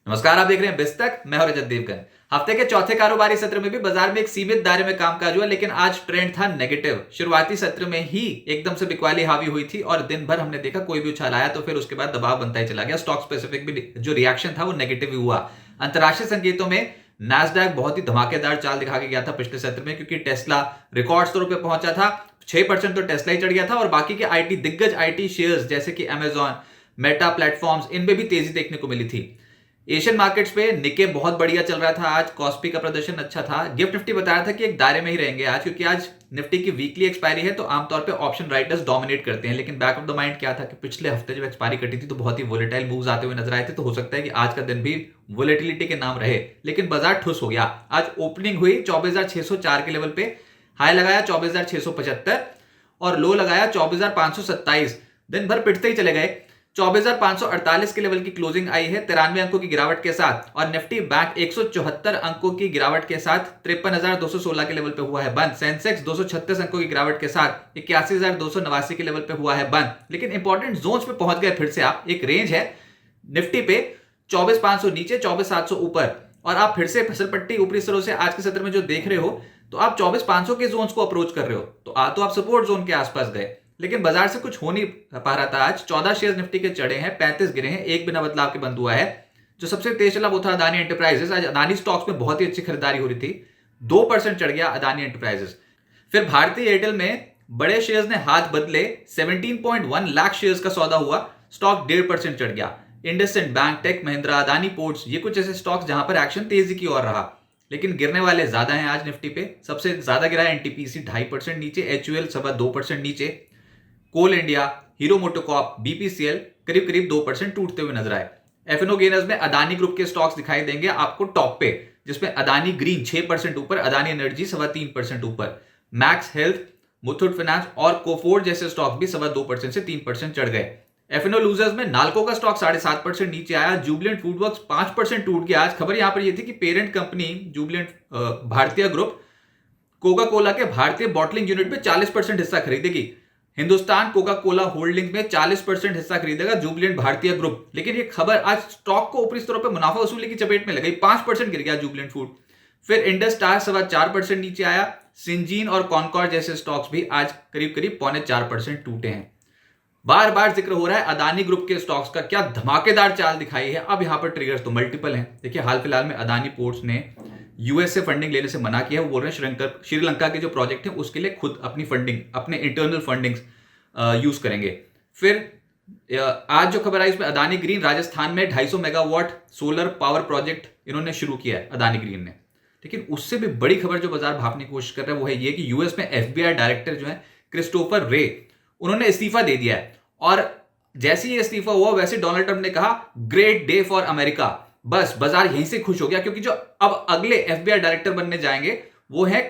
नमस्कार, आप देख रहे हैं बिस्तक। मैं हूं रजत देवगन। हफ्ते के चौथे कारोबारी सत्र में भी बाजार में एक सीमित दायरे में कामकाज हुआ, लेकिन आज ट्रेंड था नेगेटिव। शुरुआती सत्र में ही एकदम से बिकवाली हावी हुई थी और दिन भर हमने देखा कोई भी उछाल आया तो फिर उसके बाद दबाव बनता ही चला गया। स्टॉक स्पेसिफिक भी जो रिएक्शन था वो नेगेटिव ही हुआ। अंतरराष्ट्रीय संकेतों में नैस्डैक बहुत ही धमाकेदार चाल दिखा के गया था पिछले सत्र में, क्योंकि टेस्ला रिकॉर्ड स्तर पे पहुंचा था। 6% तो टेस्ला ही चढ़ गया था और बाकी के आईटी दिग्गज आईटी शेयर्स जैसे कि अमेजॉन, मेटा प्लेटफॉर्म्स, इनमें भी तेजी देखने को मिली थी। एशियन मार्केट्स पे निके बहुत बढ़िया चल रहा था। आज कॉस्पी का प्रदर्शन अच्छा था। गिफ्ट निफ्टी बताया था कि एक दायरे में ही रहेंगे आज, क्योंकि आज निफ्टी की वीकली एक्सपायरी है तो आमतौर पे ऑप्शन राइटर्स डोमिनेट करते हैं। लेकिन बैक ऑफ द माइंड क्या था कि पिछले हफ्ते जब एक्सपायरी कटी थी तो बहुत ही वोलेटाइल मूव्स आते हुए नजर आए थे, तो हो सकता है कि आज का दिन भी वोलेटिलिटी के नाम रहे। लेकिन बाजार ठुस हो गया। आज ओपनिंग हुई 24,604 के लेवल पे, हाई लगाया 24,675 और लो लगाया 24,527। दिन भर पिटते ही चले गए। 24,548 के लेवल की क्लोजिंग आई है 93 अंकों की गिरावट के साथ, और निफ्टी बैंक 174 अंकों की गिरावट के साथ 53,216 के लेवल पे हुआ है बंद। सेंसेक्स 236 अंकों की गिरावट के साथ 81,289 के लेवल पे हुआ है बंद। लेकिन इंपॉर्टेंट जोन्स पे पहुंच गए फिर से आप। एक रेंज है निफ्टी पे 24,500 नीचे, 24,700 ऊपर, और आप फिर से फिसल पट्टी ऊपरी स्तरों से आज के सत्र में जो देख रहे हो तो आप 24,500 के जोन्स को अप्रोच कर रहे हो, तो आप सपोर्ट जोन के आसपास गए। लेकिन बाजार से कुछ हो नहीं पा रहा था। आज 14 शेयर निफ्टी के चढ़े हैं, 35 गिरे हैं, एक बिना बदलाव के बंद हुआ है। जो सबसे तेज चला वो था अदानी एंटरप्राइजेस। आज अदानी स्टॉक्स में बहुत ही अच्छी खरीदारी हो रही थी, 2% चढ़ गया अदानी एंटरप्राइजेस। फिर भारतीय एयरटेल में बड़े शेयर्स ने हाथ बदले, 17.1 लाख शेयर्स का सौदा हुआ, स्टॉक 1.5% चढ़ गया। IndusInd bank, tech Mahindra, Adani ports, ये कुछ ऐसे स्टॉक्स जहां पर एक्शन तेजी की ओर रहा। लेकिन गिरने वाले ज्यादा हैं आज निफ्टी पे। सबसे ज्यादा गिरा है एनटीपीसी 2.5% नीचे, एचयूएल 2.25% नीचे, कोल इंडिया, हीरो मोटोकॉर्प, बीपीसीएल करीब करीब 2% टूटते हुए नजर आए। एफएनओ गेनर्स में अदानी ग्रुप के स्टॉक्स दिखाई देंगे आपको टॉप पे, जिसमें अदानी ग्रीन 6% ऊपर, अदानी एनर्जी 3.25% ऊपर, मैक्स हेल्थ, मुथूट फाइनेंस और कोफोर्ड जैसे स्टॉक भी 2.25% से 3% चढ़ गए। एफएनओ लूजर्स में नाल्को का स्टॉक 7.5% नीचे आया, जुबिलेंट फूडवर्क्स 5% टूट गया। आज खबर यहां पर यह थी कि पेरेंट कंपनी जुबिलेंट भारतीय ग्रुप कोका कोला के भारतीय बॉटलिंग यूनिट में 40% हिस्सा खरीदेगी। हिंदुस्तान कोका कोला होल्डिंग में 40% हिस्सा खरीदेगा जुबिलेंट भारतीय ग्रुप। लेकिन ये खबर आज स्टॉक को ऊपरी स्तरों पर मुनाफा वसूली की चपेट में लगी, 5% गिर गया जुबिलेंट फूड। फिर इंडस स्टार 4% नीचे आया। सिंजीन और कॉनकॉर जैसे स्टॉक्स भी आज करीब करीब 3.25% टूटे हैं। बार बार जिक्र हो रहा है अदानी ग्रुप के स्टॉक्स का, क्या धमाकेदार चाल दिखाई है। अब यहां पर ट्रिगर्स तो मल्टीपल हैं। देखिए, हाल फिलहाल में अदानी पोर्ट्स ने यूएस से फंडिंग लेने से मना किया है। वो बोल रहे हैं श्रीलंका के जो प्रोजेक्ट है उसके लिए खुद अपनी फंडिंग, अपने इंटरनल फंडिंग्स यूज करेंगे। फिर आज जो खबर आई इसमें अदानी ग्रीन राजस्थान में 250 मेगावाट सोलर पावर प्रोजेक्ट इन्होंने शुरू किया है अदानी ग्रीन ने। लेकिन उससे भी बड़ी खबर जो बाजार भापने की कोशिश कर रहा है वो है ये कि यूएस में एफबीआई डायरेक्टर जो है क्रिस्टोफर रे, उन्होंने इस्तीफा दे दिया है। और जैसे ही इस्तीफा हुआ वैसे डोनाल्ड ट्रंप ने कहा ग्रेट डे फॉर अमेरिका। बस बाजार यहीं से खुश हो गया, क्योंकि जो अब अगले एफबीआई डायरेक्टर बनने जाएंगे वो है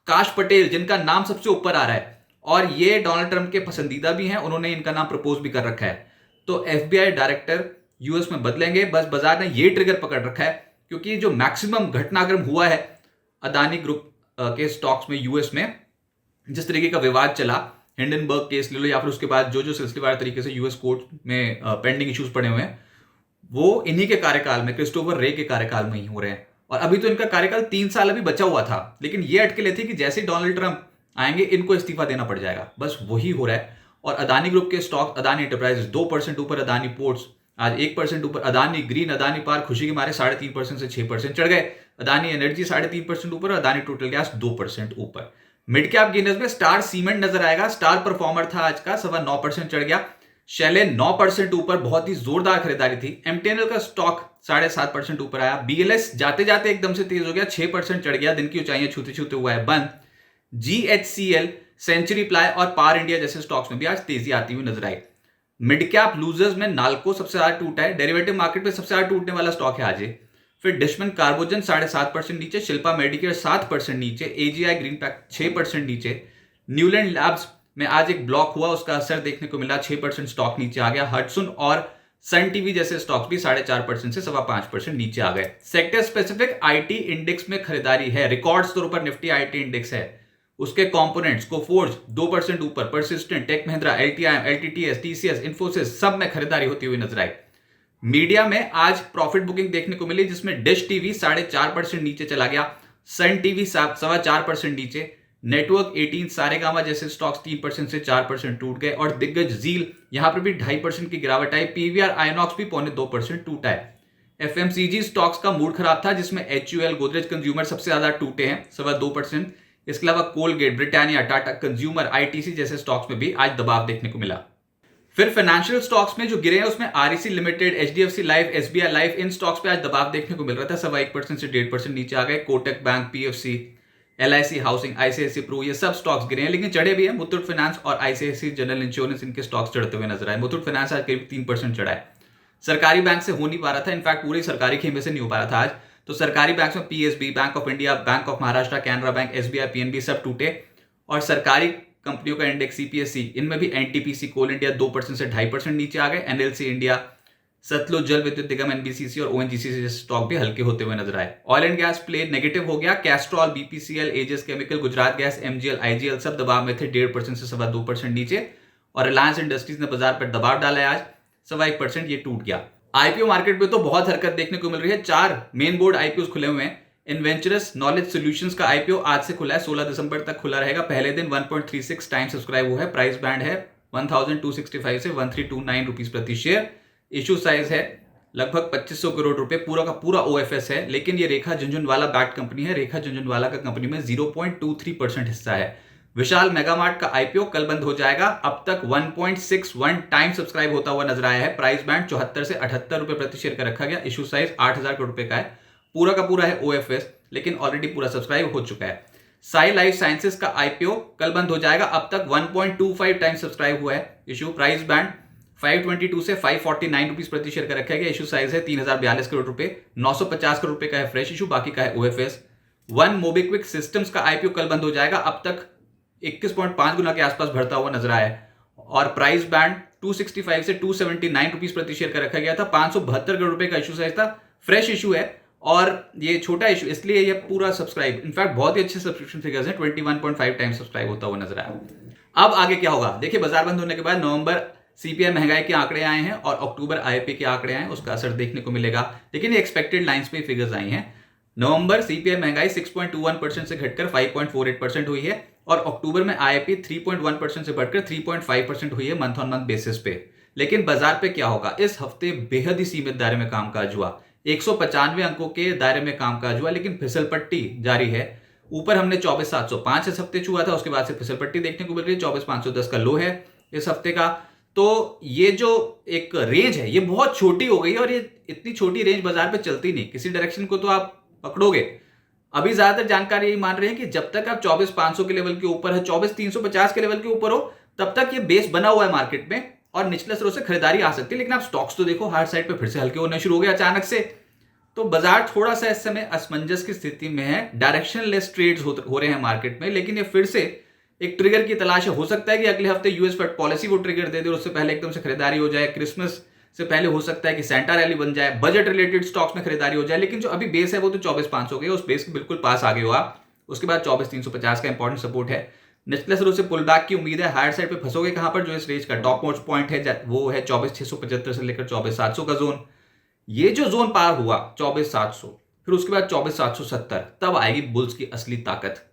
काश पटेल, जिनका नाम सबसे ऊपर आ रहा है और ये डोनाल्ड ट्रंप के पसंदीदा भी हैं। उन्होंने इनका नाम प्रपोज भी कर रखा है। तो एफबीआई डायरेक्टर यूएस में बदलेंगे। बस बाजार ने ये ट्रिगर पकड़ रखा है, क्योंकि जो मैक्सिमम घटनाक्रम हुआ है अदानी ग्रुप के स्टॉक्स में यूएस में, जिस तरीके का विवाद चला, हिंडनबर्ग केस ले लो या फिर उसके बाद जो जो सिलसिलेवार तरीके से यूएस कोर्ट में पेंडिंग इश्यूज पड़े हुए हैं, वो इन्हीं के कार्यकाल में, क्रिस्टोफर रे के कार्यकाल में ही हो रहे हैं। और अभी तो इनका कार्यकाल 3 साल अभी बचा हुआ था, लेकिन ये अटकलें थी कि जैसे ही डोनाल्ड ट्रंप आएंगे इनको इस्तीफा देना पड़ जाएगा। बस वही हो रहा है। और अदानी ग्रुप के स्टॉक, अदानी एंटरप्राइजेस 2% ऊपर, अदानी पोर्ट्स आज 1% ऊपर, अदानी ग्रीन, अदानी पार खुशी के मारे 3.5% से 6% चढ़ गए, अदानी एनर्जी 3.5% ऊपर, अदानी टोटल गैस 2% ऊपर। मिड कैप गेनर्स में स्टार सीमेंट नजर आएगा, स्टार परफॉर्मर था आज का, 9% चढ़ गया। शेले 9% ऊपर, बहुत ही जोरदार खरीदारी थी। एमटीएनएल का स्टॉक 7.5% ऊपर आया। बीएलएस जाते जाते एकदम से तेज हो गया, 6% चढ़ गया, दिन की ऊंचाइयां छूते छूते हुआ है बंद। जीएचसीएल, सेंचुरी प्लाई और पावर इंडिया जैसे स्टॉक्स में भी आज तेजी आती हुई नजर आई। मिड कैप लूजर्स में नाल्को सबसे ज्यादा टूटा है, डेरिवेटिव मार्केट में सबसे ज्यादा टूटने वाला स्टॉक है आज। फिर डिशमन कार्बोजन 7.5% नीचे, शिल्पा मेडिकेयर 7% नीचे, एजीआई ग्रीन पैक 6% नीचे। न्यूलैंड लैब्स में आज एक ब्लॉक हुआ, उसका असर देखने को मिला, 6% स्टॉक नीचे आ गया। हडसन और सन टीवी जैसे स्टॉक्स भी 4.5% से 5.25% नीचे आ गए। सेक्टर स्पेसिफिक आईटी इंडेक्स में खरीदारी है, रिकॉर्ड स्तर पर निफ्टी आईटी इंडेक्स है। उसके कंपोनेंट्स कोफोर्ज 2% ऊपर, persistent, tech Mahindra, LTIM, LTTS, TCS, Infosys सब में खरीदारी होती हुई नजर आई। मीडिया में आज प्रॉफिट बुकिंग देखने को मिली, जिसमें डिश टीवी 4.5% नीचे चला गया, सन टीवी 4.25% नीचे, नेटवर्क 18, सारेगामा जैसे स्टॉक्स 3% से 4% टूट गए और दिग्गज जील यहां पर भी 2.5% की गिरावट आई। पीवीआर आइनॉक्स भी 0.25% टूटा है। एफएमसीजी स्टॉक्स का मूड खराब था, जिसमें एचयूएल, गोदरेज कंज्यूमर सबसे ज्यादा टूटे हैं 2.25%। इसके अलावा Colgate, Britannia, Tata consumer, ITC जैसे स्टॉक्स में भी आज दबाव देखने को मिला। फिर फाइनेंशियल स्टॉक्स में जो गिरे हैं उसमें REC limited, HDFC life, SBI life, इन स्टॉक्स पे आज दबाव देखने को मिल रहा था। 1% से 1.5% नीचे आ गए। Kotak bank, PFC, LIC housing, ICICI Pru, ये सब स्टॉक्स गिरे हैं, लेकिन चढ़े भी हैं। मुथूट फाइनेंस और आईसीआईसी जनरल इंश्योरेंस, इनके स्टॉक्स चढ़ते हुए नजर आए। मुथूट फाइनेंस आज करीब 3% चढ़ा है। सरकारी बैंक से हो नहीं पा रहा था, इनफैक्ट पूरे सरकारी खेमे से नहीं हो पा रहा था आज। तो सरकारी बैंक में PSB, bank of India, bank of Maharashtra, Canara bank, SBI, PNB सब टूटे। और सरकारी कंपनियों का इंडेक्स सीपीएससी, इनमें भी एनटीपीसी, कोल इंडिया 2% से 2.5% नीचे आ गए। NLC India, Satluj Jal Vidyut Nigam, NBCC और ओएनजीसी जैसे स्टॉक भी हल्के होते हुए नजर आए। Oil and gas play negative हो गया। Castrol, BPCL, Aegis chemical, Gujarat gas, MGL, IGL सब दबाव में थे, 1.5% से 2.25% नीचे। और रिलायंस इंडस्ट्रीज ने बाजार पर दबाव डाला है आज, 1% ये टूट गया। आईपीओ मार्केट में तो बहुत हरकत देखने को मिल रही है। 4 मेन बोर्ड आईपीओ खुले हुए हैं। इन्वेंचरस नॉलेज सॉल्यूशंस का आईपीओ आज से खुला है, 16 दिसंबर तक खुला रहेगा। पहले दिन 1.36 टाइम सब्सक्राइब हुआ है। प्राइस बैंड है 1265 से 1329 रुपीज प्रति शेयर। इशू साइज है लगभग 2500 करोड़ रुपए। पूरा का पूरा ओएफएस है, लेकिन ये रेखा झुनझुनवाला बैक्ड कंपनी है। रेखा झुनझुनवाला का कंपनी में 0.23% हिस्सा है। विशाल मेगामार्ट का आईपीओ कल बंद हो जाएगा। अब तक 1.61 टाइम सब्सक्राइब होता हुआ नजर आया है। प्राइस बैंड 74 से 78 रुपए प्रति शेयर का रखा गया। इशू साइज 8000 करोड़ रुपए का है। पूरा का पूरा है ओएफएस, लेकिन ऑलरेडी पूरा सब्सक्राइब हो चुका है। साई लाइफ साइंसेस का आईपीओ कल बंद हो जाएगा। अब तक 1.25 टाइम सब्सक्राइब हुआ है। इशू प्राइस बैंड 522 से 549 रुपीज प्रति शेयर का रखा गया। इशू साइज है 3042 करोड़ रुपए। 950 करोड़ रुपए का है फ्रेश इशू, बाकी का है ओएफएस। वन मोबिक्विक सिस्टम्स का आईपीओ कल बंद हो जाएगा। अब तक 21.5 गुना के आसपास बढ़ता हुआ नजर आया है और प्राइस बैंड 265 से 279 रुपीज प्रति शेयर का रखा गया था। 572 करोड़ रुपए का इशू साइज था। फ्रेश इशू है और ये छोटा इशू, इसलिए ये पूरा सब्सक्राइब, इनफैक्ट बहुत ही अच्छे सब्सक्रिप्शन फिगर्स हैं। 21.5 टाइम सब्सक्राइब होता हुआ नजर आया। अब आगे क्या होगा देखिए। बाजार बंद होने के बाद नवंबर सीपीआई महंगाई के आंकड़े आए हैं और अक्टूबर आईपी के आंकड़े आए हैं, उसका असर देखने को मिलेगा। लेकिन ये एक्सपेक्टेड लाइंस पे फिगर्स आई हैं। नवंबर सीपीआई महंगाई 6.21% से घटकर 5.48% हुई है और अक्टूबर में आईपी 3.1% से बढ़कर 3.5% हुई है मंथ ऑन मंथ बेसिस पे। लेकिन बाजार पे क्या होगा? इस हफ्ते बेहद ही सीमित दायरे में कामकाज हुआ। 195 अंकों के दायरे में कामकाज हुआ, लेकिन फिसलपट्टी जारी है। ऊपर हमने 24,705 इस हफ्ते छुआ था, उसके बाद से फिसलपट्टी देखने को मिल रही है। 24,510 का लो है इस हफ्ते का। तो ये जो एक रेंज है ये बहुत छोटी हो गई है और ये इतनी छोटी रेंज बाजार पे चलती नहीं। किसी डायरेक्शन को तो आप पकड़ोगे। अभी ज्यादातर जानकारी यही मान रहे हैं कि जब तक आप 24,500 के लेवल के ऊपर है, 24,350 के लेवल के ऊपर हो, तब तक ये बेस बना हुआ है मार्केट में और निचले स्तरों से खरीदारी आ सकती है। लेकिन आप स्टॉक्स तो देखो, हार्ड साइड पे फिर से हल्के होने शुरू हो गए अचानक से। तो बाजार थोड़ा सा इस समय असमंजस की स्थिति में है। डायरेक्शनलेस ट्रेड्स हो रहे हैं मार्केट में, लेकिन ये फिर से एक ट्रिगर की तलाश है। हो सकता है कि अगले हफ्ते यूएस फेड पॉलिसी वो ट्रिगर दे दे और उससे पहले एकदम से खरीदारी हो जाए। क्रिसमस से पहले हो सकता है कि सेंटा रैली बन जाए, बजट रिलेटेड स्टॉक्स में खरीदारी हो जाए। लेकिन जो अभी बेस है वो तो 24,500 गए, उस बेस के बिल्कुल पास आ गए हो आप। उसके बाद 24,350 का इंपॉर्टेंट सपोर्ट है। निचले स्तरों से पुल बैक की उम्मीद है। हायर साइड पे फंसोगे कहां पर? जो इस रेंज का टॉप मोस्ट पॉइंट है वो है 24,675 से लेकर 24,700 का जोन। ये जो जोन पार हुआ 24,700, फिर उसके बाद 24,770, तब आएगी बुल्स की असली ताकत।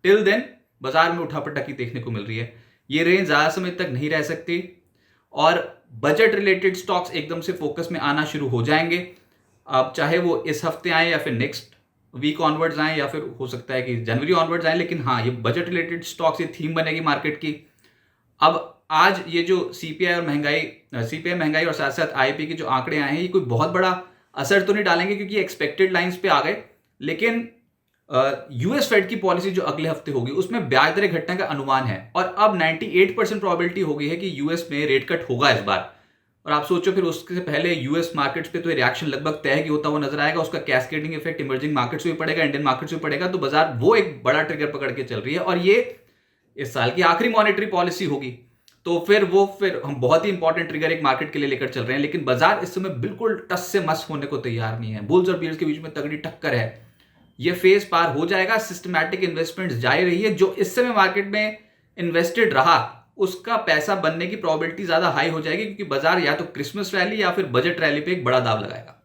टिल देन बाजार में उठापटकी देखने को मिल रही है। ये रेंज ज्यादा समय तक नहीं रह सकती और बजट रिलेटेड स्टॉक्स एकदम से फोकस में आना शुरू हो जाएंगे। अब चाहे वो इस हफ्ते आए या फिर नेक्स्ट वीक ऑनवर्ड्स आए या फिर हो सकता है कि जनवरी ऑनवर्ड्स आए, लेकिन हाँ, ये बजट रिलेटेड स्टॉक्स ये थीम बनेगी मार्केट की। अब आज ये जो सीपीआई महंगाई और साथ साथ आईपी के जो आंकड़े आए हैं, ये कोई बहुत बड़ा असर तो नहीं डालेंगे क्योंकि एक्सपेक्टेड लाइंस पे आ गए। लेकिन यूएस फेड की पॉलिसी जो अगले हफ्ते होगी उसमें ब्याज दरें घटने का अनुमान है और अब 98% प्रोबेबिलिटी हो गई है कि यूएस में रेट कट होगा इस बार। और आप सोचो फिर उससे पहले यूएस मार्केट्स पे तो रिएक्शन लगभग तय ही होता हुआ नजर आएगा। उसका कैस्केडिंग इफेक्ट इमर्जिंग मार्केट्स में पड़ेगा, इंडियन मार्केट्स में पड़ेगा। तो बाजार वो एक बड़ा ट्रिगर पकड़ के चल रही है और ये इस साल की आखिरी मॉनेटरी पॉलिसी होगी। तो फिर हम बहुत ही इंपॉर्टेंट ट्रिगर एक मार्केट के लिए लेकर चल रहे हैं। लेकिन बाजार इस समय बिल्कुल टस से मस होने को तैयार नहीं है। बुल्स और बियर्स के बीच में तगड़ी टक्कर है। ये फेज पार हो जाएगा। सिस्टमैटिक इन्वेस्टमेंट जारी रही है। जो इस समय मार्केट में इन्वेस्टेड रहा उसका पैसा बनने की प्रोबेबिलिटी ज्यादा हाई हो जाएगी, क्योंकि बाजार या तो क्रिसमस रैली या फिर बजट रैली पे एक बड़ा दाव लगाएगा।